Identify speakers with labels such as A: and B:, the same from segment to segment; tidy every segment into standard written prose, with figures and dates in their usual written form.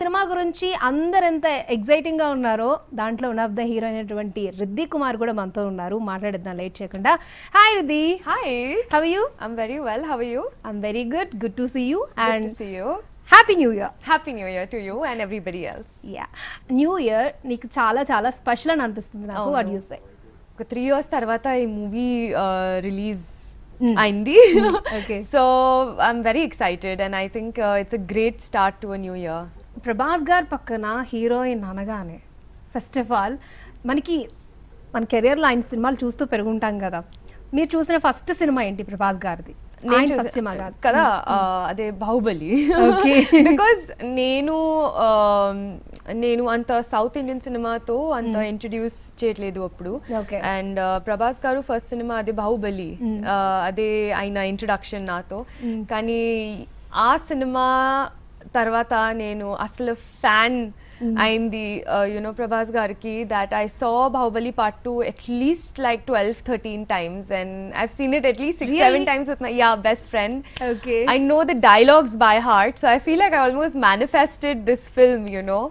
A: Cinema గురించి అందరు ఎంత ఎక్సైటింగ్ గా ఉన్నారో దాంట్లో వన్ ఆఫ్ ద హీరో అయినటువంటి రిద్ధి కుమార్ కూడా మనతో ఉన్నారు. మాట్లాడేద్దాం లేట్ చేయకుండా. Hi Riddhi.
B: Hi.
A: How are you?
B: I'm very well. How are you?
A: I'm very good. Good to see you.
B: Good to see you.
A: Happy new year.
B: Happy New Year to you and everybody else.
A: Yeah, new year నీకు చాలా చాలా special అని అనిపిస్తుంది నాకు. What you say?
B: ఒక 3 years తర్వాత ఈ movie release అయింది. So I'm very excited and I think it's a great start to a new year.
A: Prabhas గారు పక్కన హీరోయిన్ అనగానే ఫస్ట్ ఆఫ్ ఆల్ మన కెరియర్లో ఆయన సినిమాలు చూస్తూ పెరుగుంటాం కదా. మీరు చూసిన ఫస్ట్ సినిమా ఏంటి ప్రభాస్ గారిది?
B: కదా అదే బాహుబలి. బికాజ్ నేను అంత సౌత్ ఇండియన్ సినిమాతో అంత ఇంట్రడ్యూస్ చేయట్లేదు అప్పుడు. అండ్ ప్రభాస్ గారు ఫస్ట్ సినిమా అదే బాహుబలి, అదే ఆయన ఇంట్రడక్షన్ నాతో. కానీ ఆ సినిమా తర్వాత నేను అసలు ఫ్యాన్ అయింది యునో ప్రభాస్ గారికి. that I saw Bahubali Part 2 at least like 12-13 times and I've seen it at least 6-7 times with my best friend. I know the dialogues by heart, so I feel like I almost manifested this film, you know,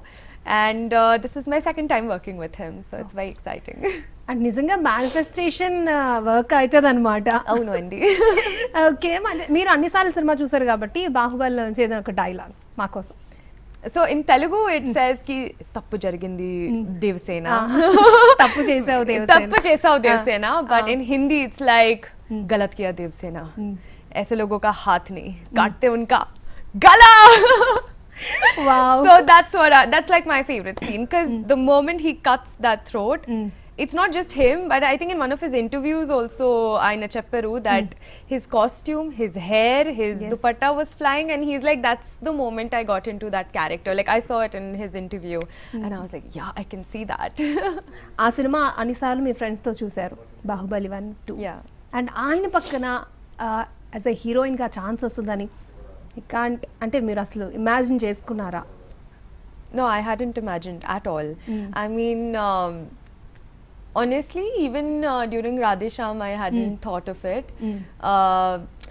B: and this is my second time working with him, so it's very exciting.
A: And నిజంగా manifestation work అవుతుంది అనమాట.
B: అవును అండి.
A: Okay, మీరు అన్నిసార్లు cinema చూసారు కాబట్టి బాహుబలి నుంచి ఏదైనా ఒక డైలాగ్ మా కోసం.
B: So in Telugu it says కి తప్పు జరిగింది దేవసేన,
A: తప్పు చేసావు
B: Devasena, but in Hindi it's like गलत किया देवसेना, ऐसे लोगों का हाथ नहीं काटते उनका गला.
A: Wow.
B: So that's like my favorite scene because the moment he cuts that throat, it's not just him, but I think in one of his interviews also aina chepparu that his costume, his hair, his dupatta was flying, and he's like, that's the moment I got into that character. Like I saw it in his interview and I was like, yeah, I can see that.
A: ఆ cinema అన్నిసార్లు మీ friends తో చూసారు, Baahubali 1, 2. And ఆయన పక్కన as a heroine గా chance వస్తుందని అంటే మీరు అసలు ఇమాజిన్ చేసుకున్నారా?
B: No, I hadn't imagined at all. I mean, honestly, even during RajaSaab I hadn't thought of it.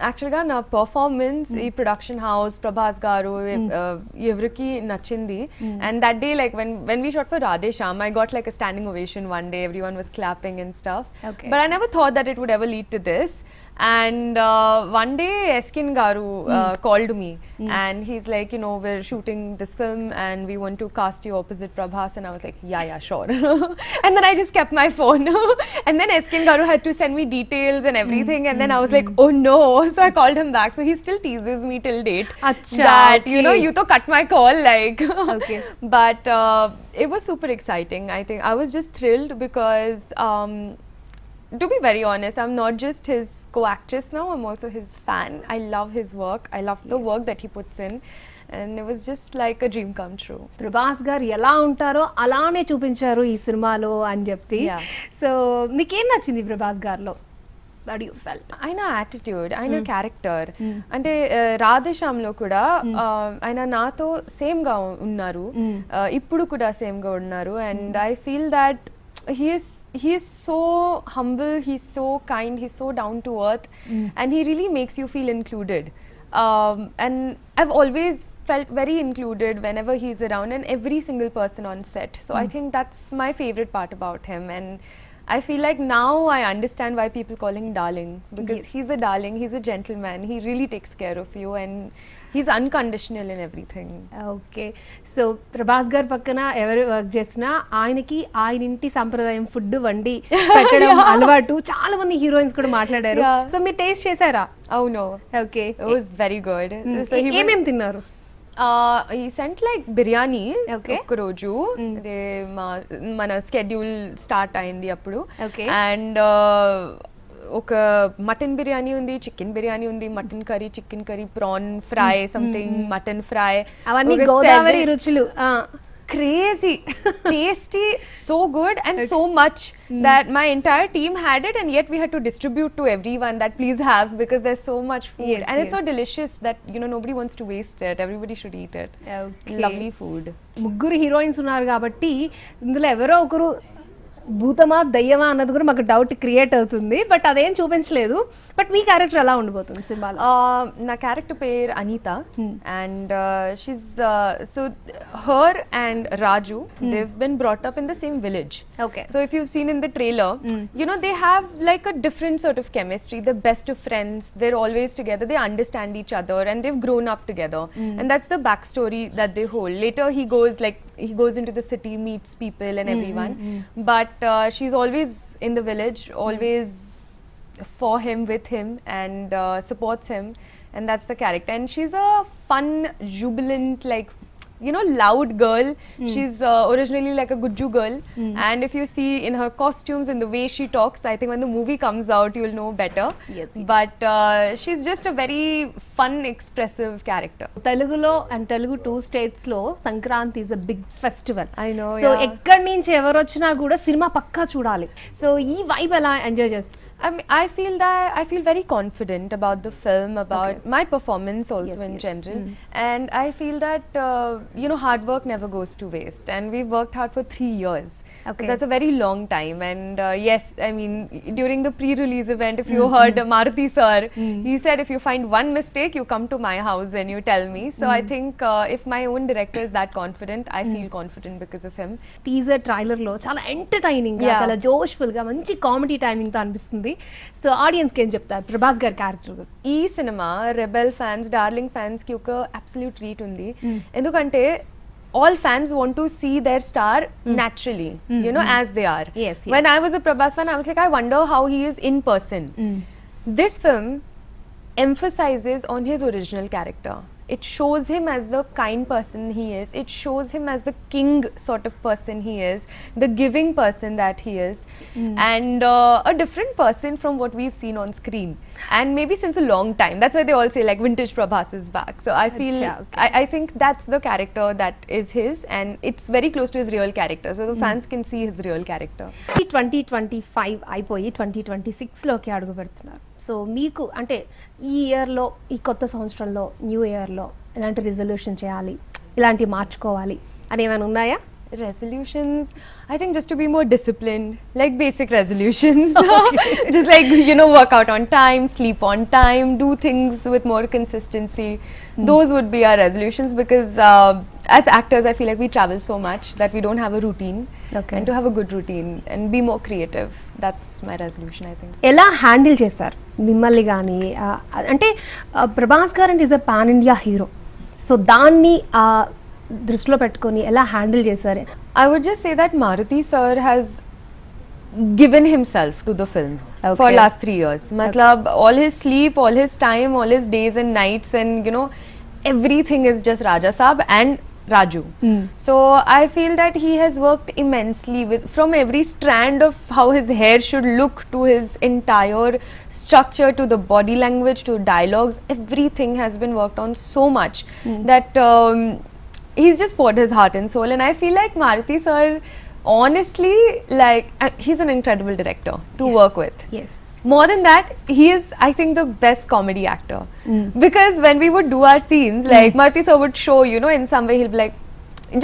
B: Actually ga na performance ee production house Prabhas garu evriki nachindi, and that day like when we shot for RajaSaab I got like a standing ovation one day. Everyone was clapping and stuff. But I never thought that it would ever lead to this. And one day Eskin garu called me and he's like, you know, we're shooting this film and we want to cast you opposite Prabhas. And I was like, yeah, sure. And then I just kept my phone and then Eskin garu had to send me details and everything, and then I was like, oh no. So I called him back, so he still teases me till date that you know, you to cut my call like. But it was super exciting. I think I was just thrilled because to be very honest, I'm not just his co-actress now, I'm also his fan. I love his work. I love the work that he puts in, and it was just like a dream come true.
A: Prabhas గారు ఎలా ఉంటారో అలానే చూపించారు ఈ సినిమాలో అని చెప్పి. So మీకేం నచ్చింది ప్రభాస్ గారిలో? What you felt?
B: ఆయన యాటిట్యూడ్, ఆయన క్యారెక్టర్. అంటే రాధేశ్యామ్లో కూడా ఆయన నాతో సేమ్ గా ఉన్నారు, ఇప్పుడు కూడా సేమ్ గా ఉన్నారు. And I feel that he is so humble, he's so kind, he's so down to earth, and he really makes you feel included. And I've always felt very included whenever he's around, and every single person on set. So I think that's my favorite part about him, and I feel like now I understand why people call him darling, because he's a darling, he's a gentleman, he really takes care of you and he's unconditional in everything.
A: Okay, so Prabhas గారు పక్కన ఎవరు work చేసినా ఆయనకి ఆయన ఇంటి సంప్రదాయం food వండి పెట్టడం అలవాటు. చాలా మంది హీరోయిన్స్ కూడా మాట్లాడారు. సో మీరు టేస్ట్ చేశారా?
B: అవును.
A: Okay,
B: it was very good. So
A: ఏమేం తిన్నారు?
B: ఈ సెంట్ లైక్ బిర్యానీస్ ఒక రోజు అదే మన స్కెడ్యూల్ స్టార్ట్ అయింది అప్పుడు. అండ్ ఒక మటన్ బిర్యానీ ఉంది, చికెన్ బిర్యానీ ఉంది, mutton curry, chicken curry, prawn fry, something mutton fry,
A: అవన్నీ గోదావరి రుచులు.
B: Crazy, tasty, so good, and so much that my entire team had it, and yet we had to distribute to everyone that please have, because there's so much food and it's so delicious that, you know, nobody wants to waste it. Everybody should eat it. Lovely food.
A: ముగ్గురు heroines ఉన్నారు కాబట్టి ఇందులో ఎవరో ఒకరు భూతమా దయ్యమా అన్నది కూడా మాకు doubt create అవుతుంది, బట్ అదేం చూపించలేదు. బట్ మీ క్యారెక్టర్ ఎలా ఉండబోతుంది సినిమాలో?
B: నా క్యారెక్టర్ పేరు Anitha, and she's so her and Raju, they've been brought up in the same village.
A: Okay.
B: So if you've seen in the trailer, you know, they have like a different sort of chemistry. They're best of friends, they're always together, they understand each other, and they've grown up together. And that's the backstory that they hold. Later he goes into the city, meets people and everyone, but she's always in the village, always for him, with him, and supports him, and that's the character. And she's a fun, jubilant, like, you know, loud girl. She's originally like a Gujju girl, and if you see in her costumes and the way she talks, I think when the movie comes out you'll know better.
A: Yes.
B: But she's just a very fun, expressive character.
A: తెలుగులో and Telugu 2 states లో Sankranti is a big festival.
B: I know,
A: so
B: yeah.
A: ఎక్కడి నుంచి ఎవరు వచ్చినా కూడా cinema పక్కా చూడాలి. So ఈ vibe ఎలా ఎంజాయ్ చేస్తారు?
B: I feel very confident about the film, about my performance also,
A: Yes,
B: in
A: yes.
B: general, and I feel that you know, hard work never goes to waste, and we've worked hard for 3 years.
A: Okay.
B: That's a very long time, and yes, I mean, during the pre-release event, if you heard Maruti sir, he said, if you find one mistake, you come to my house and you tell me. So I think if my own director is that confident, I feel confident because of him.
A: Teaser trailer లో చాలా entertaining గా,
B: Yeah.
A: చాలా జోష్ఫుల్ గా, మంచి comedy timing తో అనిపిస్తుంది. So audience కి ఏం చెప్తారు ప్రభాస్ గారి క్యారెక్టర్?
B: ఈ cinema rebel fans, darling fans కి ఒక అబ్సల్యూట్ ట్రీట్ ఉంది. ఎందుకంటే all fans want to see their star naturally, you know, as they are.
A: Yes, yes.
B: When I was a Prabhas fan, I was like, I wonder how he is in person. This film emphasizes on his original character. It shows him as the kind person he is. It shows him as the king sort of person he is, the giving person that he is, and a different person from what we've seen on screen. And maybe since a long time. That's why they all say like vintage Prabhas is back. So I feel, I think that's the character that is his, and it's very close to his real character. So the fans can see his real character.
A: 2025 అయిపోయి 2026 లోకి అడుగు పెడుతున్నారు. So మీకు అంటే ఈ ఇయర్లో, ఈ కొత్త సంవత్సరంలో, న్యూ ఇయర్లో ఎలాంటి రిజల్యూషన్ చేయాలి, ఇలాంటివి మార్చుకోవాలి అని ఏమైనా ఉన్నాయా?
B: Resolutions, I think just to be more disciplined, like basic resolutions. Just like, you know, work out on time, sleep on time, do things with more consistency. Those would be our resolutions, because as actors I feel like we travel so much that we don't have a routine.
A: Okay.
B: And to have a good routine and be more creative, that's my resolution, I think.
A: ఎలా handle చేశారు మిమ్మల్ని కానీ? అంటే ప్రభాస్ గారు అంటే is a pan India hero. So దాన్ని దృష్టిలో పెట్టుకొని ఎలా హ్యాండిల్ చేశారు?
B: I would just say that Maruti sir has given himself to the film for
A: Okay.
B: last 3 years. Matlab, all his sleep, all his time, all his days and nights, and you know, everything is just RajaSaab and Raju. So I feel that he has worked immensely with, from every strand of how his hair should look, to his entire structure, to the body language, to dialogues. Everything has been worked on so much that he's just poured his heart and soul. And I feel like Maruti sir, honestly, like he's an incredible director to work with.
A: Yes.
B: More than that, he is, I think, the best comedy actor. Because when we would do our scenes, like Maruti sir would show, you know, in some way he'll be like,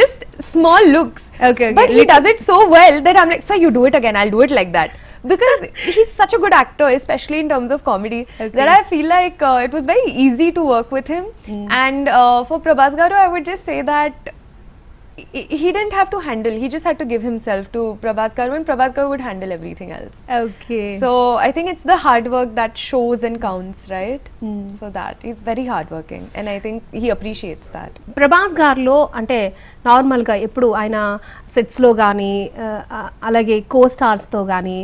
B: just small looks.
A: Okay,
B: But he does it so well that I'm like, sir, you do it again, I'll do it like that. Because he's such a good actor, especially in terms of comedy, that I feel like it was very easy to work with him. And for Prabhas garu, I would just say that he didn't have to handle, he just had to give himself to Prabhas garu, and Prabhas garu would handle everything else.
A: Okay.
B: So I think it's the hard work that shows and counts, right? So that he's very hardworking, and I think he appreciates that.
A: Prabhas గారిలో అంటే నార్మల్గా ఎప్పుడు ఆయన సెట్స్లో కానీ అలాగే కో స్టార్స్తో కానీ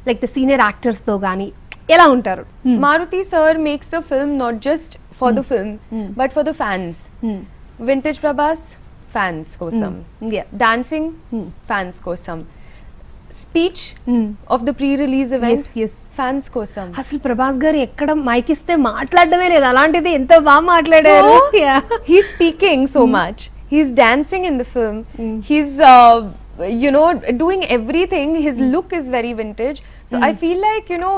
A: like the senior యాక్టర్స్తో కానీ ఎలా ఉంటారు?
B: Maruti sir makes the film not just for the film, but for the fans. Vintage Prabhas, fans kosam.
A: Yeah.
B: Dancing, fans kosam. Speech of the pre-release event,
A: Yes.
B: fans kosam.
A: అసలు ప్రభాస్ గారు ఎక్కడ mic ఇస్తే మాట్లాడడమే లేదు, అలాంటిది ఎంత బాగా మాట్లాడారు.
B: So, he's speaking so much. He's dancing in the film. He's you know, doing everything. His look is very vintage. So I feel like, you know,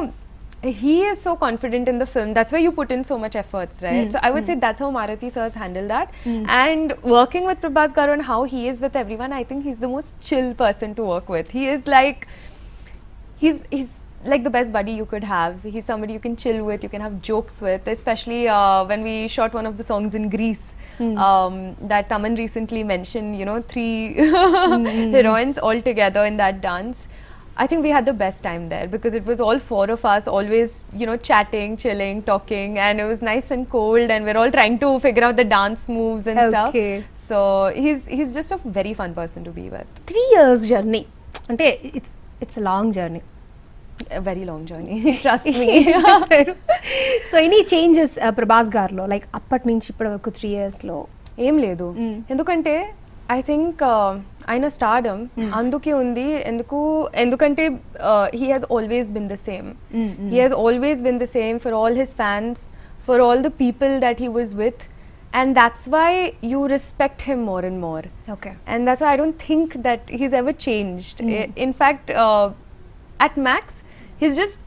B: he is so confident in the film. That's why you put in so much efforts, right? So I would say that's how Marathi sir's handle that. And working with Prabhas garu and how he is with everyone, I think he's the most chill person to work with. He is like, he's like the best buddy you could have. He's somebody you can chill with, you can have jokes with, especially when we shot one of the songs in Greece. That Taman recently mentioned, you know, 3 heroines all together in that dance. I think we had the best time there because it was all 4 of us always, you know, chatting, chilling, talking, and it was nice and cold, and we're all trying to figure out the dance moves and stuff. So he's just a very fun person to be with.
A: 3 years journey. Ante it's a long journey.
B: A very long journey. Trust me.
A: So any changes Prabhas గారిలో like అప్పటి నుంచి ఇప్పటి వరకు 3 years లో?
B: ఏం లేదు, ఎందుకంటే I think ఆయన స్టార్డమ్ అందుకే ఉంది. ఎందుకంటే he has always been the same. He has always been the same for all his fans, for all the people that he was with, and that's why you respect him more and more.
A: Okay.
B: And that's why I don't think that he's ever changed. In fact, at max, he's just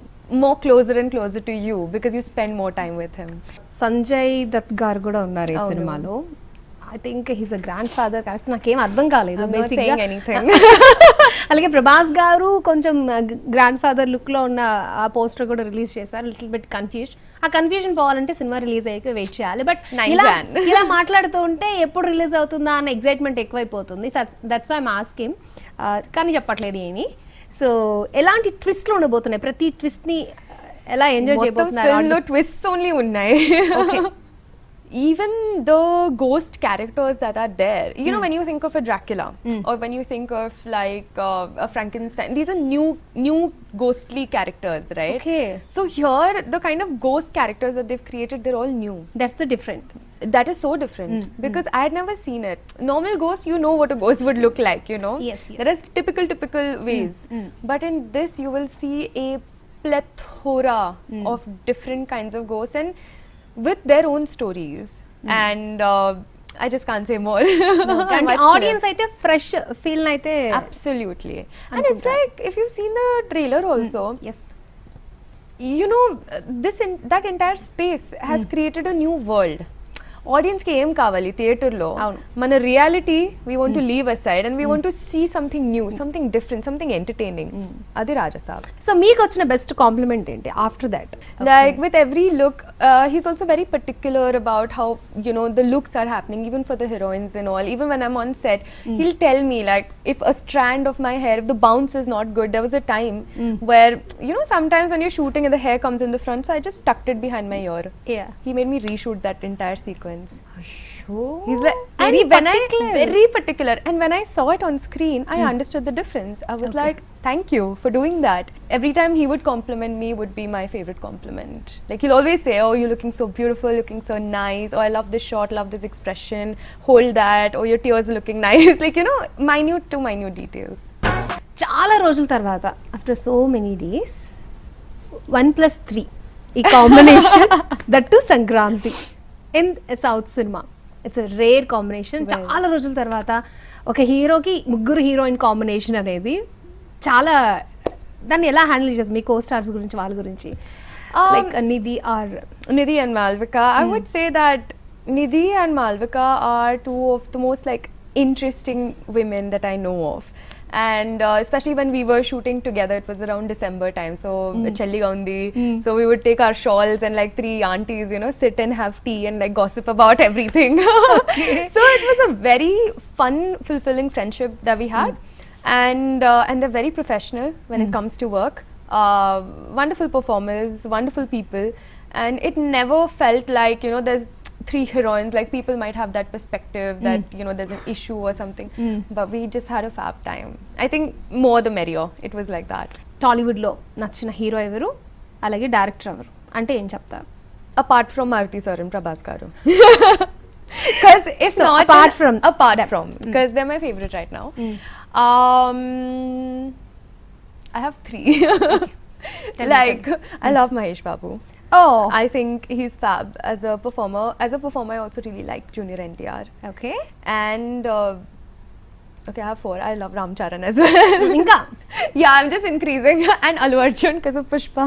B: more closer and closer to you because you spend more time with him.
A: Sanjay Dutt గారు కూడా ఉన్నారు ఈ సినిమాలో. I think he's a grand father. Correct, నాకేం అర్థం కాలేదు బేసిక్గా. అలాగే ప్రభాస్ గారు కొంచెం గ్రాండ్ ఫాదర్ లుక్ లో ఉన్న ఆ పోస్టర్ కూడా రిలీజ్ చేశారు. Little bit confuse. ఆ కన్ఫ్యూజన్ పోవాలంటే సినిమా రిలీజ్ అయ్యాక వెయిట్ చేయాలి. బట్ ఇలా మాట్లాడుతూ ఉంటే ఎప్పుడు రిలీజ్ అవుతుందా అన్న ఎక్సైట్మెంట్ ఎక్కువైపోతుంది. That's why I'm asking. కానీ చెప్పట్లేదు ఏమి. సో ఎలాంటి ట్విస్ట్లు ఉండబోతున్నాయి? ప్రతి ట్విస్ట్ ని ఎలా ఎంజాయ్ చేయబోతున్నారు?
B: ట్విస్ట్ ఓన్లీ ఉన్నాయి. Even the ghost characters that are there, you know, when you think of a Dracula or when you think of like a Frankenstein, these are new ghostly characters, right?
A: Okay.
B: So here the kind of ghost characters that they've created, they're all new.
A: That's the different.
B: That is so different because I had never seen it. Normal ghost, you know what a ghost would look like, you know.
A: Yes.
B: There is typical ways. But in this you will see a plethora of different kinds of ghosts and with their own stories. And I just can't say more.
A: And audience aithe fresh feel aithe
B: absolutely. And it's like if you've seen the trailer also,
A: yes,
B: you know, that entire space has created a new world. Audience కి ఏం కావాలి theatre లో? మన reality we want to leave aside and we want to see something new, something different, something entertaining. అది Rajasaab.
A: So మీకు వచ్చిన best compliment ఏంటి after that?
B: Like with every look, he's also very particular about how, you know, the looks are happening even for the heroines and all. Even when I'm on set, he'll tell me like if a strand of my hair, if the bounce is not good. There was a time where, you know, sometimes when you're shooting and the hair comes in the front, so I just tucked it behind my ear.
A: Yeah.
B: He made me reshoot that entire sequence.
A: Oh,
B: he's like very particular, and when I saw it on screen I understood the difference. I was like, thank you for doing that. Every time he would compliment me would be my favorite compliment. Like he'll always say, oh, you're looking so beautiful, looking so nice, oh, I love this shot, love this expression, hold that, oh, your tears are looking nice. Like, you know, minute to minute details.
A: చాలా రోజుల తర్వాత after so many days 1+3 ఈ combination that to Sankranti in south cinema. It's a rare combination. చాలా రోజుల తర్వాత ఒక హీరోకి 3 heroine combination అనేది చాలా, దాన్ని ఎలా హ్యాండిల్ చేస్తుంది? మీ కో స్టార్స్ గురించి, వాళ్ళ గురించి, like
B: Nidhi and Malvika. I would say that Nidhi and Malvika are 2 of the most like interesting women that I know of. And especially when we were shooting together, it was around December time, so chelliga undi, so we would take our shawls and like 3 aunties, you know, sit and have tea and like gossip about everything. So it was a very fun, fulfilling friendship that we had. And they're very professional when it comes to work. Wonderful performers, wonderful people, and it never felt like, you know, there's 3 heroines, like people might have that perspective that, you know, there's an issue or something, but we just had a fab time. I think more the merrier. It was like that.
A: Tollywood లో నచ్చిన hero ఎవరు, అలాగే director ఎవరు అంటే ఏం చెప్తారు?
B: Apart from Maruti sir and Prabhas garu. Because if
A: so,
B: not
A: apart from
B: because they're my favorite right now. I have 3. Like I love Mahesh Babu.
A: Oh,
B: I think he's fab as a performer. As a performer, I also really like Junior NTR.
A: okay.
B: And okay, I have 4. I love Ram Charan as well.
A: ఇంకా
B: Yeah, I'm just increasing. And Allu Arjun because of Pushpa.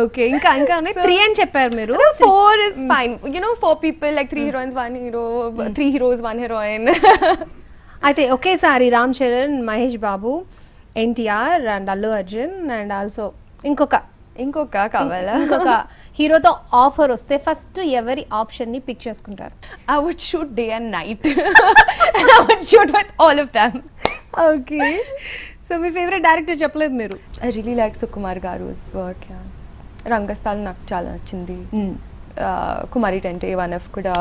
A: Okay ఇంకా ఇంకా ఉన్నాయి 3 అని చెప్పారు మీరు
B: 4 is fine. You know, 4 people, like 3 heroines, 1 hero, 3 heroes, 1 heroine.
A: అయితే ఒకేసారి Ram Charan, Mahesh Babu, NTR and Allu Arjun and also
B: ఇంకొక కావాలా?
A: ఇంకొక హీరోతో ఆఫర్ వస్తే ఫస్ట్ ఎవరి ఆప్షన్ ని పిక్ చేసుకుంటారు?
B: I would shoot day and night. And I would shoot with all of them.
A: Okay so me favourite director చెప్పలేదు మీరు?
B: I really like Sukumar Garu's work. Yeah. రంగస్థలం నాకు చాలా నచ్చింది. కుమారి 10A1F కూడా.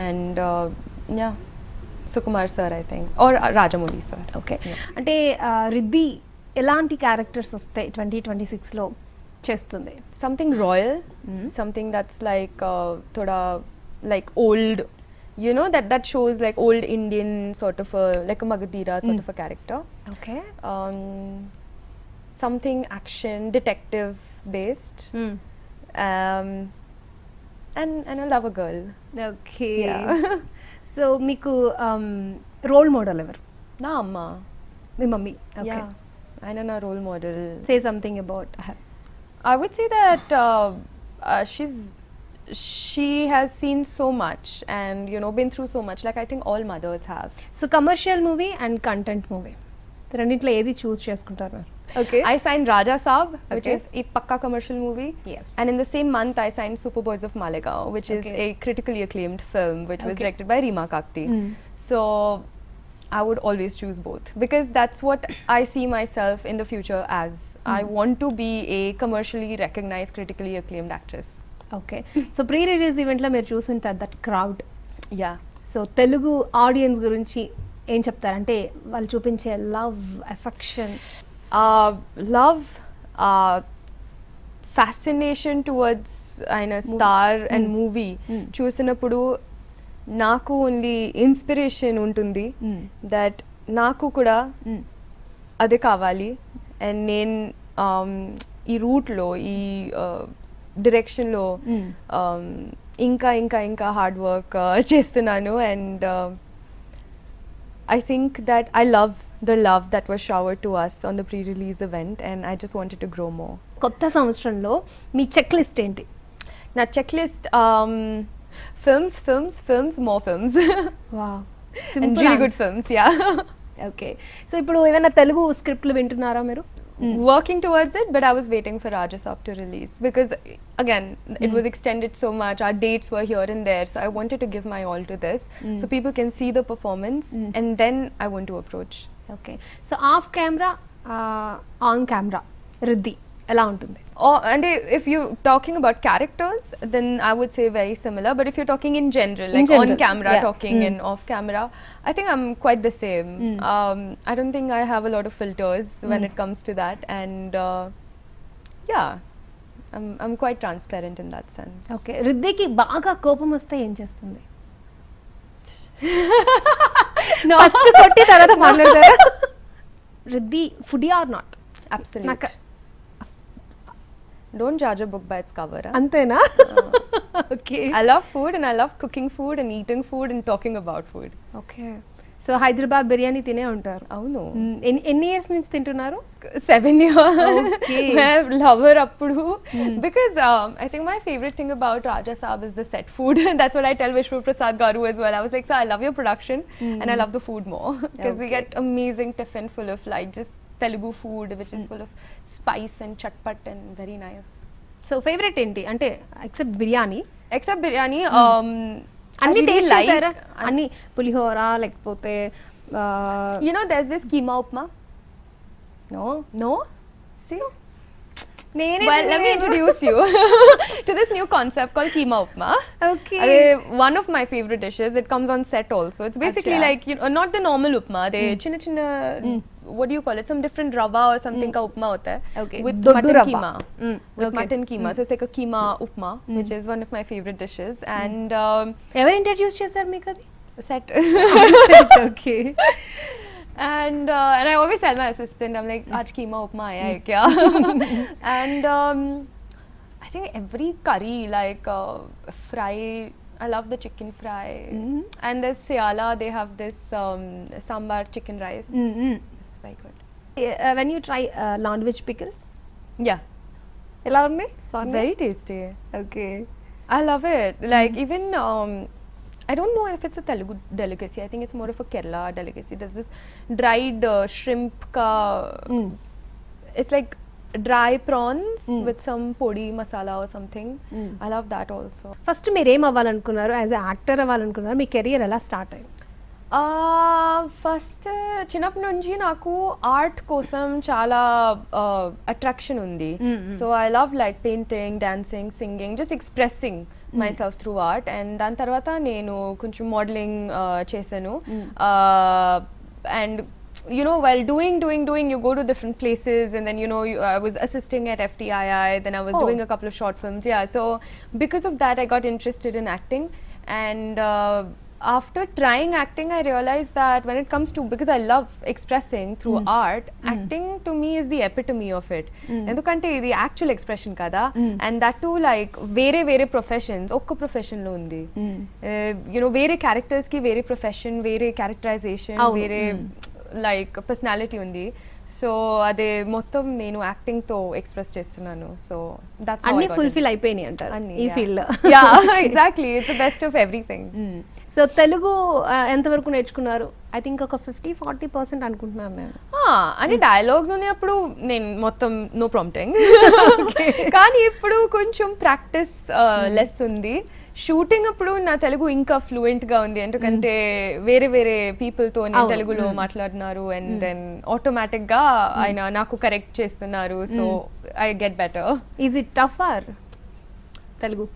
B: And yeah, Sukumar sir I think, or Rajamouli sir.
A: Okay అంటే రిద్ధి ఎలాంటి characters వస్తాయి 2026లో చేస్తుంది?
B: Something royal, something that's like thoda like old, you know, that shows like old Indian sort of like a Magadira sort of a character.
A: Okay.
B: Something action, detective based. And I love a girl.
A: Okay.
B: Yeah.
A: So మీకు role model ఎవరు?
B: నా అమ్మ.
A: మీ mummy. Okay.
B: Yeah. ఆయన నా role model.
A: Say something about her.
B: I would say that she has seen so much and, you know, been through so much, like I think all mothers have.
A: So commercial movie and content movie రెండిట్లో ఏది చూస్ చేసుకుంటారు? Okay.
B: I signed RajaSaab, which
A: Okay.
B: is a pakka commercial movie.
A: Yes.
B: And in the same month I signed Super Boys of Malegaon, which is
A: Okay.
B: a critically acclaimed film which was
A: Okay.
B: directed by Reema Kakti. So I would always choose both because that's what I see myself in the future as. I want to be a commercially recognized, critically acclaimed actress.
A: Okay. So pre release ఈవెంట్లో మీరు చూసుంటారు that crowd.
B: Yeah.
A: So Telugu audience గురించి ఏం చెప్తారు? అంటే వాళ్ళు చూపించే love, affection.
B: Love, fascination towards a star and movie. చూసినప్పుడు నాకు ఓన్లీ ఇన్స్పిరేషన్ ఉంటుంది దట్ నాకు కూడా అదే కావాలి. అండ్ నేను ఈ రూట్లో, ఈ డైరెక్షన్లో ఇంకా ఇంకా ఇంకా హార్డ్ వర్క్ చేస్తున్నాను. And I think that I love the love that was showered to us on the pre-release event, and I just wanted to grow more.
A: కొత్త సంవత్సరంలో మీ చెక్ లిస్ట్ ఏంటి?
B: నా checklist, films, more films.
A: Wow.
B: And really good films, yeah.
A: Okay. So ఇప్పుడు ఏమైనా తెలుగు స్క్రిప్ట్లు వింటున్నారా మీరు?
B: Working towards it, but I was waiting for RajaSaab to release because again it was extended so much, our dates were here and there, so I wanted to give my all to this so people can see the performance and then I want to approach.
A: Okay. So of camera, on camera Riddhi ఎలా ఉంటుంది?
B: And if you're talking about characters, then I would say very similar. But if you're talking in general, like on camera,
A: yeah.
B: talking and off camera, I think I'm quite the same. I don't think I have a lot of filters when it comes to that. And yeah, I'm quite transparent in that sense.
A: Okay. రిద్ధికి బాగా కోపం వస్తే ఏం చేస్తుంది?
B: No.
A: First కొట్టి తర్వాత మాట్లాడతారా? Riddhi foodie or not?
B: Absolutely. Don't judge a book by its cover. Huh?
A: అంతేనా? Okay.
B: I love food and I love cooking food and eating food and talking about food.
A: Okay. So Hyderabad biryani తినే ఉంటారు.
B: అవును.
A: ఎన్ని years నుంచి తింటున్నారు?
B: 7 years.
A: Okay.
B: मैं lover appudu because I think my favorite thing about RajaSaab is the set food. That's what I tell Vishnu Prasad Garu as well. I was like, so I love your production and I love the food more because we get amazing tiffin full of like just Telugu food which is full of spice and chatpat and very nice.
A: So favourite ఏంటి అంటే except biryani?
B: Except biryani,
A: అన్ని
B: I really
A: taste
B: like
A: చేశారా? అన్ని పులిహోర లేకపోతే
B: you know there's this keema upma. No? See? Well, let me introduce you to this new concept called keema upma.
A: Okay.
B: One of my favorite dishes. It comes on set also. It's basically
A: Achha.
B: like, you know, not the normal upma. They chinna chinna, what do you call it? Some different rava or something ka upma hota hai.
A: Okay.
B: With
A: Doddu
B: mutton
A: rava.
B: keema. With
A: Okay.
B: mutton keema. So it's like a keema upma, which is one of my favorite dishes. And
A: ఎవరు introduce చేశారు మీకు అది?
B: set.
A: Okay.
B: And I always tell my assistant, I'm like, aaj keema upma aaya hai kya? And I think every curry, like fry, I love the chicken fry. And there's Siala, they have this sambar chicken rice. It's very good.
A: When you try non veg pickles
B: Yeah,
A: ఎలా ఉన్నాయి?
B: very tasty.
A: Okay.
B: I love it. Like even I don't know if it's a Telugu delicacy. I think it's more of a Kerala delicacy. There's this dried shrimp ka. It's like dry prawns with some podi masala or something. I love that also.
A: First మీరు ఏం అవ్వాలనుకున్నారు? As a actor అవ్వాలనుకున్నారు? మీ career ఎలా start అయింది?
B: First చిన్నప్పటి నుంచి నాకు ఆర్ట్ కోసం చాలా అట్రాక్షన్ ఉంది. So I love like painting, dancing, singing, just expressing myself through art. And దాని తర్వాత నేను కొంచెం మోడలింగ్ చేశాను. And you know, while doing, you go to different places, and then, you know, I was assisting at FTII, then I was doing a couple of short films. Yeah, so because of that, I got interested in acting. And after trying acting, I realized that when it comes to, because I love expressing through art, acting to me is the epitome of it. Endukante idi actual expression kada, and that too like vere professions okka profession lo undi. You know, vere characters ki vere profession, vere characterization, vere like personality undi. So ade mottam nenu acting tho express chestunanu. So that's how
A: అన్ని
B: I got
A: fulfil అయిపోయినాయి అంటారు ఈ field లో.
B: yeah, exactly. It's the best of everything.
A: So Telugu ఎంతవరకు నేర్చుకున్నారు? I think ఒక 50-40% అనుకుంటున్నాను నేను.
B: అంటే డైలాగ్స్ ఉన్నప్పుడు నేను మొత్తం నో ప్రాంప్టింగ్, కానీ ఇప్పుడు కొంచెం ప్రాక్టీస్ లెస్ ఉంది. షూటింగ్ అప్పుడు నా తెలుగు ఇంకా ఫ్లూయెంట్ గా ఉంది, ఎందుకంటే వేరే పీపుల్ తో నేను తెలుగులో మాట్లాడినారు. అండ్ దెన్ ఆటోమేటిక్ గా ఆయన నాకు కరెక్ట్ చేస్తున్నారు. So I get better.
A: Is it tough or Telugu?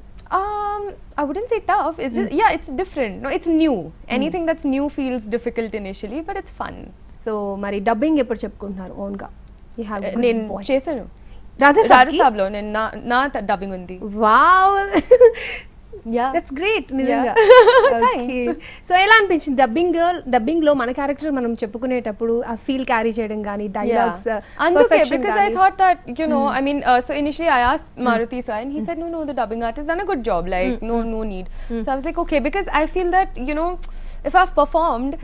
B: I wouldn't say tough. It's just, yeah, it's different. No, it's new. Anything that's new feels difficult initially, but it's fun.
A: So మరి dubbing ఎప్పుడు చెప్పుకుంటున్నారు own గా? You have
B: నేను చేశాను
A: రాజసాబ్
B: లో, నేను నా dubbing ఉంది.
A: వావ్,
B: Yeah,
A: దట్స్ గ్రేట్ నిజంగా. సో ఎలా అనిపించింది డబ్బింగ్ లో మన క్యారెక్టర్ మనం చెప్పుకునేటప్పుడు ఆ ఫీల్ క్యారీ చేయడం కానీ డైలాగ్స్?
B: అందుకే, because I thought that, you know, I mean, so initially I asked Maruti sir, and he said no, the dubbing artist done a good job, like no need. So I was like, okay, because I feel that, you know, if I've performed,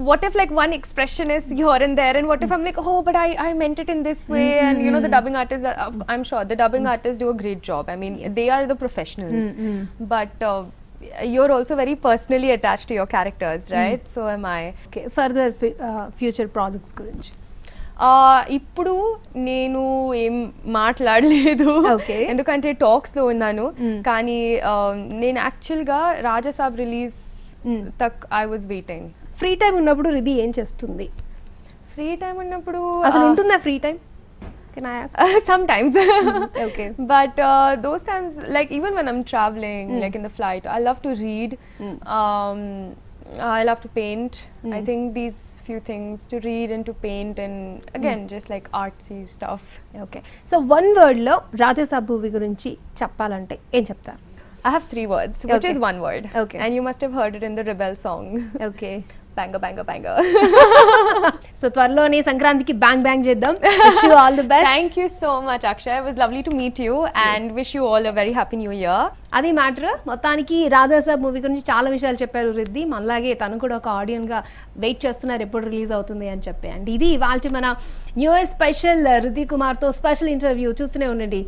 B: what if like one expression is here and there, and what if I'm like, oh, but I meant it in this way, and you know, the dubbing artists, I'm sure the dubbing artists do a great job. I mean, they are the professionals, but you're also very personally attached to your characters, right? So am I.
A: Okay, further future projects గురించి
B: ఇప్పుడు నేను ఏం మాట్లాడలేదు, ఎందుకంటే talks లో ఉన్నాను. కానీ నేను యాక్చువల్గా రాజాసాబ్ రిలీజ్ తక్ I was waiting.
A: Free time ఉన్నప్పుడు రిధి ఏం చేస్తుంది?
B: ఫ్రీ టైం ఉన్నప్పుడు
A: అసలు ఉంటుందా free time? Can I ask?
B: Sometimes.
A: Okay.
B: But those times, like even when I'm traveling, like in the flight, I love to read. I love to paint. I think these few things, to read and to paint, and again just like artsy stuff.
A: Okay. So one word లో Raja Saab movie గురించి చెప్పాలంటే ఏం చెప్తారు?
B: I have 3 words, which is one word.
A: Okay.
B: And you must have heard it in the Rebel song.
A: Okay.
B: Banger, banger, banger.
A: So త్వరలోనే సంక్రాంతికి bang చేద్దాం. Wish you all the best.
B: Thank you so much, Akshay. It was lovely to meet you, and wish you all a very happy new year.
A: అది matter. మొత్తానికి Raja Saab movie గురించి చాలా విషయాలు చెప్పారు రిద్ధి. మనలాగే తను కూడా ఒక ఆడియన్స్ గా వెయిట్ చేస్తున్నారు ఎప్పుడు రిలీజ్ అవుతుంది అని చెప్పి. అండ్ ఇది ఇవాళ మన new year special Riddhi Kumar తో స్పెషల్ ఇంటర్వ్యూ. చూస్తూనే ఉండండి